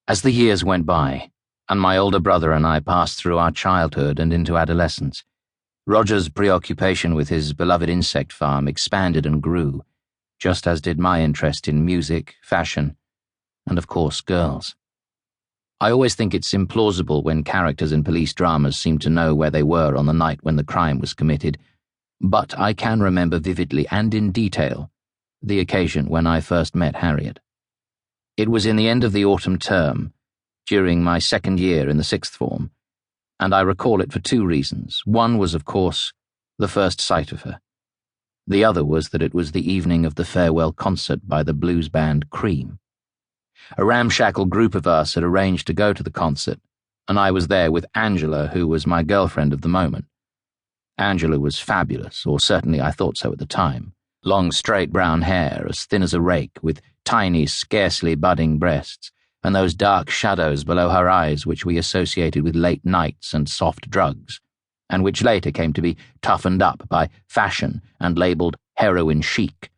As the years went by, and my older brother and I passed through our childhood and into adolescence, Roger's preoccupation with his beloved insect farm expanded and grew, just as did my interest in music, fashion, and of course girls. I always think it's implausible when characters in police dramas seem to know where they were on the night when the crime was committed, but I can remember vividly and in detail the occasion when I first met Harriet. It was in the end of the autumn term, during my second year in the sixth form, and I recall it for two reasons. One was, of course, the first sight of her. The other was that it was the evening of the farewell concert by the blues band Cream. A ramshackle group of us had arranged to go to the concert, and I was there with Angela, who was my girlfriend of the moment. Angela was fabulous, or certainly I thought so at the time. Long, straight brown hair, as thin as a rake, with tiny, scarcely budding breasts, and those dark shadows below her eyes which we associated with late nights and soft drugs, and which later came to be toughened up by fashion and labelled heroin chic.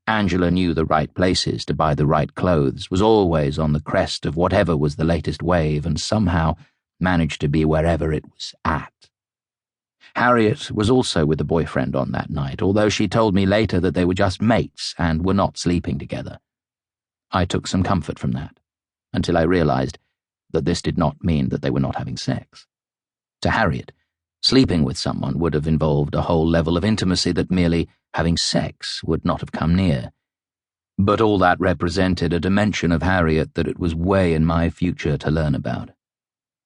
Angela knew the right places to buy the right clothes, was always on the crest of whatever was the latest wave, and somehow managed to be wherever it was at. Harriet was also with a boyfriend on that night, although she told me later that they were just mates and were not sleeping together. I took some comfort from that, until I realized that this did not mean that they were not having sex. To Harriet, sleeping with someone would have involved a whole level of intimacy that merely having sex would not have come near. But all that represented a dimension of Harriet that it was way in my future to learn about.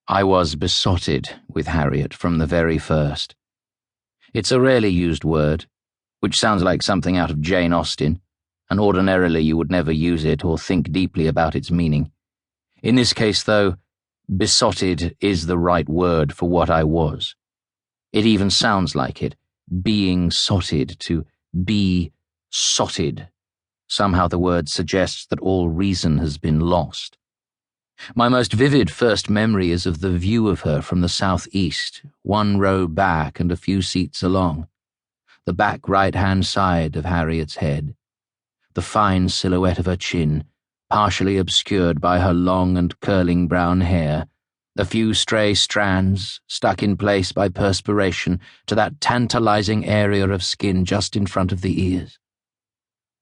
I was besotted with Harriet from the very first. It's a rarely used word, which sounds like something out of Jane Austen, and ordinarily you would never use it or think deeply about its meaning. In this case, though, besotted is the right word for what I was. It even sounds like it, being sotted, to be sotted. Somehow the word suggests that all reason has been lost. My most vivid first memory is of the view of her from the southeast, one row back and a few seats along, the back right-hand side of Harriet's head, the fine silhouette of her chin, partially obscured by her long and curling brown hair, a few stray strands stuck in place by perspiration to that tantalizing area of skin just in front of the ears.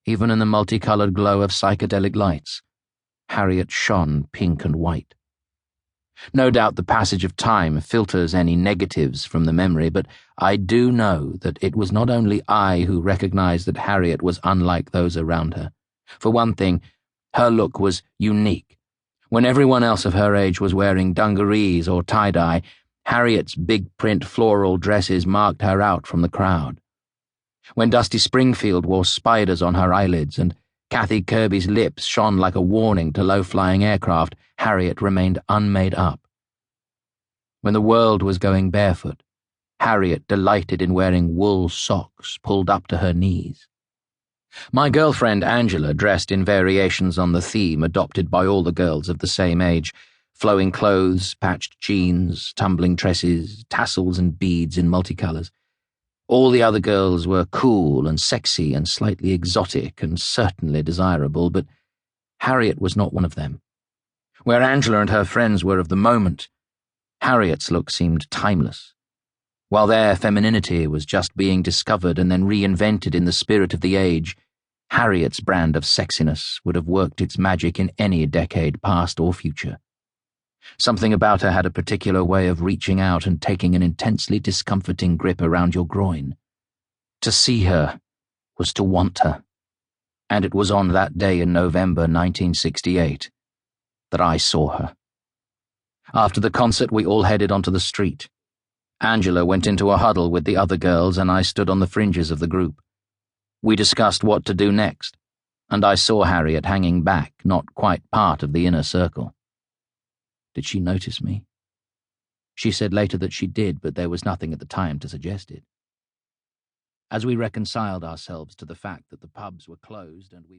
Even in the multicolored glow of psychedelic lights, Harriet shone pink and white. No doubt the passage of time filters any negatives from the memory, but I do know that it was not only I who recognized that Harriet was unlike those around her. For one thing, her look was unique. When everyone else of her age was wearing dungarees or tie-dye, Harriet's big-print floral dresses marked her out from the crowd. When Dusty Springfield wore spiders on her eyelids and Kathy Kirby's lips shone like a warning to low-flying aircraft, Harriet remained unmade up. When the world was going barefoot, Harriet delighted in wearing wool socks pulled up to her knees. My girlfriend Angela dressed in variations on the theme adopted by all the girls of the same age: flowing clothes, patched jeans, tumbling tresses, tassels and beads in multicolours. All the other girls were cool and sexy and slightly exotic and certainly desirable, but Harriet was not one of them. Where Angela and her friends were of the moment, Harriet's look seemed timeless. While their femininity was just being discovered and then reinvented in the spirit of the age, Harriet's brand of sexiness would have worked its magic in any decade, past or future. Something about her had a particular way of reaching out and taking an intensely discomforting grip around your groin. To see her was to want her, and it was on that day in November 1968 that I saw her. After the concert, we all headed onto the street. Angela went into a huddle with the other girls, and I stood on the fringes of the group. We discussed what to do next, and I saw Harriet hanging back, not quite part of the inner circle. Did she notice me? She said later that she did, but there was nothing at the time to suggest it. As we reconciled ourselves to the fact that the pubs were closed and we